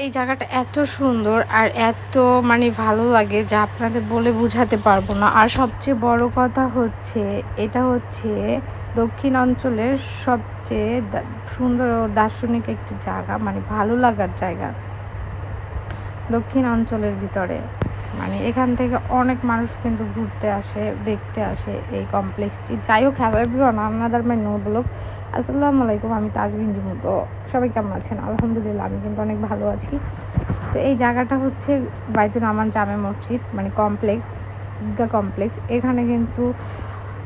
এই জায়গাটা এত সুন্দর আর এত মানে ভালো লাগে যা আপনাদের বলে বোঝাতে পারবো না। আর সবচেয়ে বড় কথা হচ্ছে এটা হচ্ছে দক্ষিণ অঞ্চলের সবচেয়ে সুন্দর ও দার্শনিক একটি জায়গা, মানে ভালো লাগার জায়গা দক্ষিণ অঞ্চলের ভিতরে। মানে এখান থেকে অনেক মানুষ কিন্তু ঘুরতে আসে, দেখতে আসে এই কমপ্লেক্সটি। যাই হোক, হ্যালো এভরিওয়ান, আনাদার মাই নো ব্লগ। আসসালামু আলাইকুম, আমি তাজবিন জিমু। তো সবাই কেমন আছেন? আলহামদুলিল্লাহ, আমি কিন্তু অনেক ভালো আছি। তো এই জায়গাটা হচ্ছে বাইতুল আমান জামে মসজিদ, মানে কমপ্লেক্স, ঈদগাহ কমপ্লেক্স। এখানে কিন্তু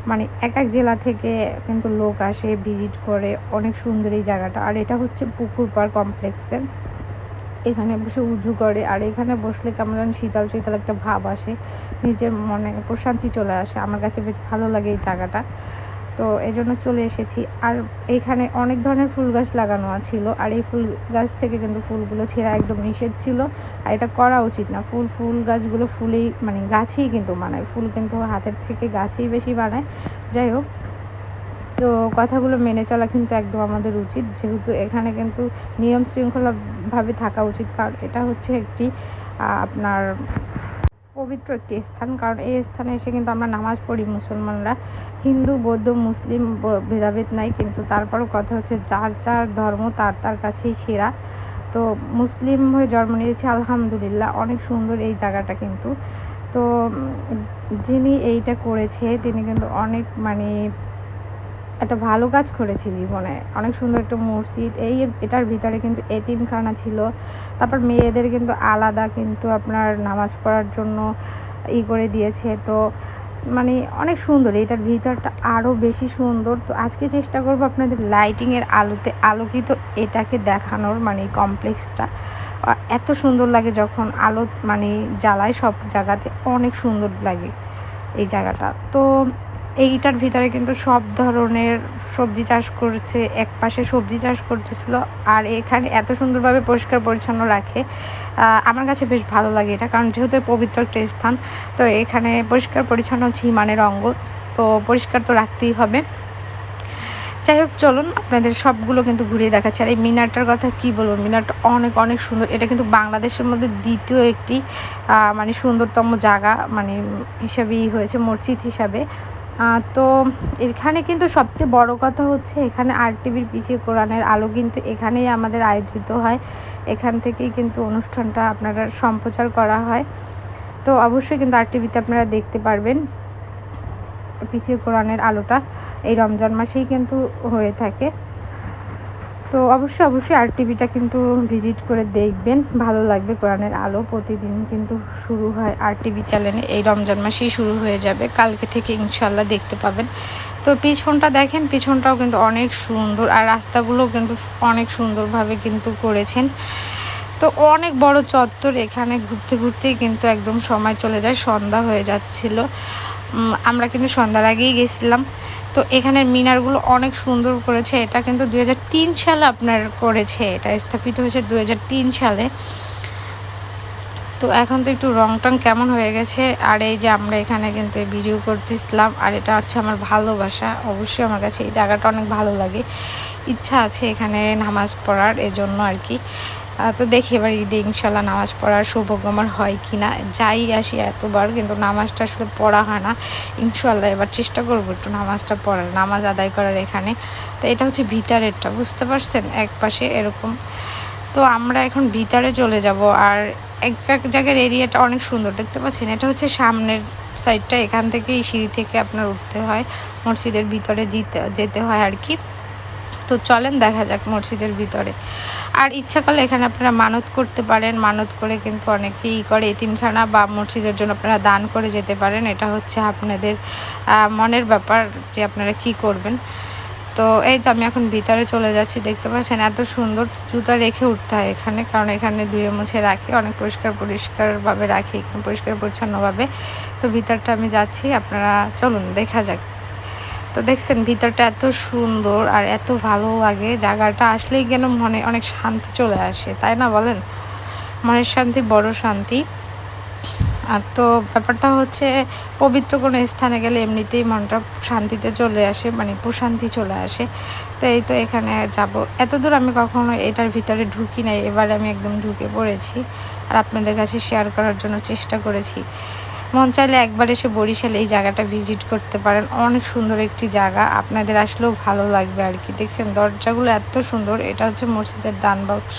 মানে এক এক জেলা থেকে কিন্তু লোক আসে, ভিজিট করে। অনেক সুন্দর এই জায়গাটা। আর এটা হচ্ছে পুকুর পাড় কমপ্লেক্সের। এখানে বসে উজু করে, আর এখানে বসলে কেমন যেন শীতল শীতল একটা ভাব আসে, নিজের মনে প্রশান্তি চলে আসে। আমার কাছে বেশ ভালো লাগে এই জায়গাটা, তো এই জন্য চলে এসেছি। আর এখানে অনেক ধরনের ফুল গাছ লাগানো ছিল, আর এই ফুল গাছ থেকে কিন্তু ফুলগুলো ছেঁড়া একদম নিষেধ ছিল, আর এটা করা উচিত না। ফুল গাছগুলো ফুলেই মানে গাছেই কিন্তু বানায়, ফুল কিন্তু হাতের থেকে গাছেই বেশি বানায়। যাই হোক, তো কথাগুলো মেনে চলা কিন্তু একদম আমাদের উচিত, যেহেতু এখানে কিন্তু নিয়ম শৃঙ্খলাভাবে থাকা উচিত। কারণ এটা হচ্ছে একটি আপনার পবিত্র একটি স্থান। কারণ এই স্থানে এসে কিন্তু আমরা নামাজ পড়ি মুসলমানরা, হিন্দু বৌদ্ধ মুসলিম ভেদাভেদ নাই। কিন্তু তারপরও কথা হচ্ছে যার যার ধর্ম তার তার কাছেই সেরা। তো মুসলিম হয়ে জন্ম নিয়েছে, আলহামদুলিল্লাহ, অনেক সুন্দর এই জায়গাটা কিন্তু। তো যিনি এইটা করেছে তিনি কিন্তু অনেক মানে একটা ভালো কাজ করেছি জীবনে। অনেক সুন্দর একটা মসজিদ। এটার ভিতরে কিন্তু এতিমখানা ছিল। তারপর মেয়েদের কিন্তু আলাদা কিন্তু আপনার নামাজ পড়ার জন্য করে দিয়েছে। তো মানে অনেক সুন্দর, এটার ভিতরটা আরও বেশি সুন্দর। তো আজকে চেষ্টা করব আপনাদের লাইটিংয়ের আলোতে আলোকিত এটাকে দেখানোর, মানে এই কমপ্লেক্সটা এত সুন্দর লাগে যখন আলো মানে জ্বালায় সব জায়গাতে, অনেক সুন্দর লাগে এই জায়গাটা। তো এইটার ভিতরে কিন্তু সব ধরনের সবজি চাষ করছে, এক পাশে সবজি চাষ করতেছিল। আর এখানে এত সুন্দরভাবে পরিষ্কার পরিচ্ছন্ন রাখে, আমার কাছে বেশ ভালো লাগে এটা। কারণ যেহেতু পবিত্র একটা স্থান, তো এখানে পরিষ্কার পরিচ্ছন্ন হচ্ছে ইমানের অঙ্গ, তো পরিষ্কার তো রাখতেই হবে। যাই হোক, চলুন আপনাদের সবগুলো কিন্তু ঘুরিয়ে দেখাচ্ছি। আর এই মিনারটার কথা কি বলবো, মিনারটা অনেক অনেক সুন্দর। এটা কিন্তু বাংলাদেশের মধ্যে দ্বিতীয় একটি মানে সুন্দরতম জায়গা মানে হিসাবেই হয়েছে, মসজিদ হিসাবে। তো এখানে কিন্তু সবচেয়ে বড় কথা হচ্ছে এখানে আরটিভির পিছিয়ে কোরআনের আলো কিন্তু এখানেই আমাদের আয়োজিত হয়। এখান থেকেই কিন্তু অনুষ্ঠানটা আপনারা সম্প্রচার করা হয়। তো অবশ্যই কিন্তু আরটিভিতে আপনারা দেখতে পারবেন পিছিয়ে কোরআনের আলোটা এই রমজান মাসেই কিন্তু হয়ে থাকে। তো অবশ্যই আরটিভিটা কিন্তু ভিজিট করে দেখবেন, ভালো লাগবে। কোরআনের আলো প্রতিদিন কিন্তু শুরু হয় আরটিভি চ্যানেলে, এই রমজান মাসেই শুরু হয়ে যাবে, কালকে থেকে ইনশাল্লাহ দেখতে পাবেন। তো পিছনটা দেখেন, পিছনটাও কিন্তু অনেক সুন্দর, আর রাস্তাগুলো কিন্তু অনেক সুন্দরভাবে কিন্তু করেছেন। তো অনেক বড় চত্বর, এখানে ঘুরতে ঘুরতেই কিন্তু একদম সময় চলে যায়, সন্ধ্যা হয়ে যাচ্ছিল। আমরা কিন্তু সন্ধ্যার আগেই গেছিলাম। তো এখানের মিনারগুলো অনেক সুন্দর করেছে। এটা কিন্তু 2003 সালে আপনার করেছে, এটা স্থাপিত হয়েছে 2003 সালে। তো এখন তো একটু রং টং কেমন হয়ে গেছে। আর এই যে আমরা এখানে কিন্তু ভিডিও করতেছিলাম, আর এটা হচ্ছে আমার ভালোবাসা। অবশ্যই আমার কাছে এই জায়গাটা অনেক ভালো লাগে, ইচ্ছা আছে এখানে নামাজ পড়ার, এজন্য আর কি। তো দেখি এবার ঈদে ইনশাল্লাহ নামাজ পড়ার সৌভাগ্য আমার হয় কি না। যাই আসি এতবার কিন্তু নামাজটা আসলে পড়া হয় না। ইনশাল্লাহ এবার চেষ্টা করবো একটু নামাজটা পড়ার, নামাজ আদায় করার এখানে। তো এটা হচ্ছে ভিতরেরটা, বুঝতে পারছেন, এক পাশে এরকম। তো আমরা এখন ভিতরে চলে যাব। আর এক এক জায়গার এরিয়াটা অনেক সুন্দর, দেখতে পাচ্ছেন। এটা হচ্ছে সামনের সাইডটা, এখান থেকেই সিঁড়ি থেকে আপনার উঠতে হয়, মসজিদের ভিতরে যেতে হয় আর কি। তো চলেন দেখা যাক মসজিদের ভিতরে। আর ইচ্ছা করলে এখানে আপনারা মানত করতে পারেন, মানত করে কিন্তু অনেকেই করে এতিমখানা বা মসজিদের জন্য আপনারা দান করে যেতে পারেন। এটা হচ্ছে আপনাদের মনের ব্যাপার যে আপনারা কি করবেন। তো এই তো আমি এখন ভিতরে চলে যাচ্ছি, দেখতে পাচ্ছেন এত সুন্দর। জুতা রেখে উঠতে হয় এখানে, কারণ এখানে ধুয়ে মুছে রাখে, অনেক পরিষ্কারভাবে রাখে এখানে, পরিষ্কার পরিচ্ছন্নভাবে। তো ভিতরটা আমি যাচ্ছি, আপনারা চলুন দেখা যাক। তো দেখছেন ভিতরটা এত সুন্দর আর এত ভালো লাগে, জায়গাটা আসলেই যেন মনে অনেক শান্তি চলে আসে, তাই না বলেন? মনের শান্তি বড় শান্তি। তো ব্যাপারটা হচ্ছে পবিত্র কোনো স্থানে গেলে এমনিতেই মনটা শান্তিতে চলে আসে, মানে প্রশান্তি চলে আসে। তো এই তো এখানে যাব। এতদূর আমি কখনো এটার ভিতরে ঢুকি নাই, এবার আমি একদম ঢুকে পড়েছি আর আপনাদের কাছে শেয়ার করার জন্য চেষ্টা করেছি। মন চাইলে একবার এসে বরিশালে এই জায়গাটা ভিজিট করতে পারেন, অনেক সুন্দর একটি জায়গা, আপনাদের আসলেও ভালো লাগবে আর কি। দেখছেন দরজাগুলো এত সুন্দর। এটা হচ্ছে মসজিদের দান বাক্স,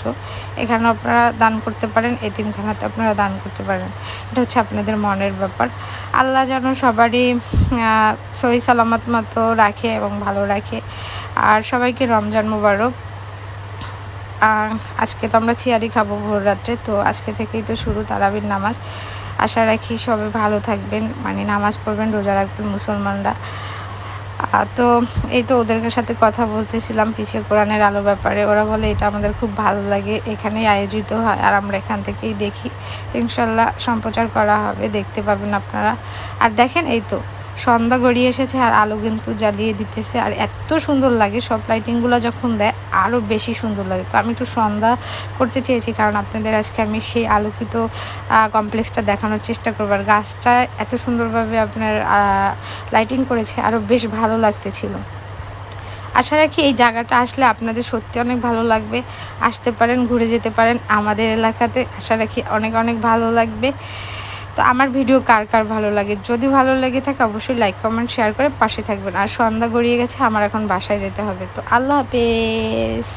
এখানে আপনারা দান করতে পারেন, এতিমখানাতে আপনারা দান করতে পারেন, এটা হচ্ছে আপনাদের মনের ব্যাপার। আল্লাহ যেন সবারই সহি সালামত মতো রাখে এবং ভালো রাখে। আর সবাইকে রমজান মুবারক। আজকে তো আমরা চিয়ারি খাবো ভোর রাত্রে, তো আজকে থেকেই তো শুরু তারাবির নামাজ। আশা রাখি সবাই ভালো থাকবেন, মানে নামাজ পড়বেন, রোজা রাখবেন মুসলমানরা। তো এই তো ওদের সাথে কথা বলতেছিলাম পিছিয়ে কোরআনের আলো ব্যাপারে। ওরা বলে এটা আমাদের খুব ভালো লাগে, এখানেই আয়োজিত হয় আর আমরা এখান থেকেই দেখি। ইনশাল্লাহ সম্প্রচার করা হবে, দেখতে পাবেন আপনারা। আর দেখেন এই তো সন্ধ্যা গড়িয়ে এসেছে আর আলো কিন্তু জ্বালিয়ে দিতেছে, আর এত সুন্দর লাগে। সব লাইটিংগুলো যখন দেয় আরও বেশি সুন্দর লাগে। তো আমি একটু সন্ধ্যা করতে চেয়েছি, কারণ আপনাদের আজকে আমি সেই আলোকিত কমপ্লেক্সটা দেখানোর চেষ্টা করবো। আর গাছটা এত সুন্দরভাবে আপনার লাইটিং করেছে, আরও বেশ ভালো লাগতেছিল। আশা রাখি এই জায়গাটা আসলে আপনাদের সত্যি অনেক ভালো লাগবে। আসতে পারেন, ঘুরে যেতে পারেন আমাদের এলাকাতে, আশা রাখি অনেক অনেক ভালো লাগবে। তো আমার ভিডিও কার কার ভালো লাগে, যদি ভালো লেগে থাকে অবশ্যই লাইক কমেন্ট শেয়ার করে পাশে থাকবেন। আর সন্ধ্যা গড়িয়ে গেছে, আমার এখন বাসায় যেতে হবে। তো আল্লাহ হাফেজ।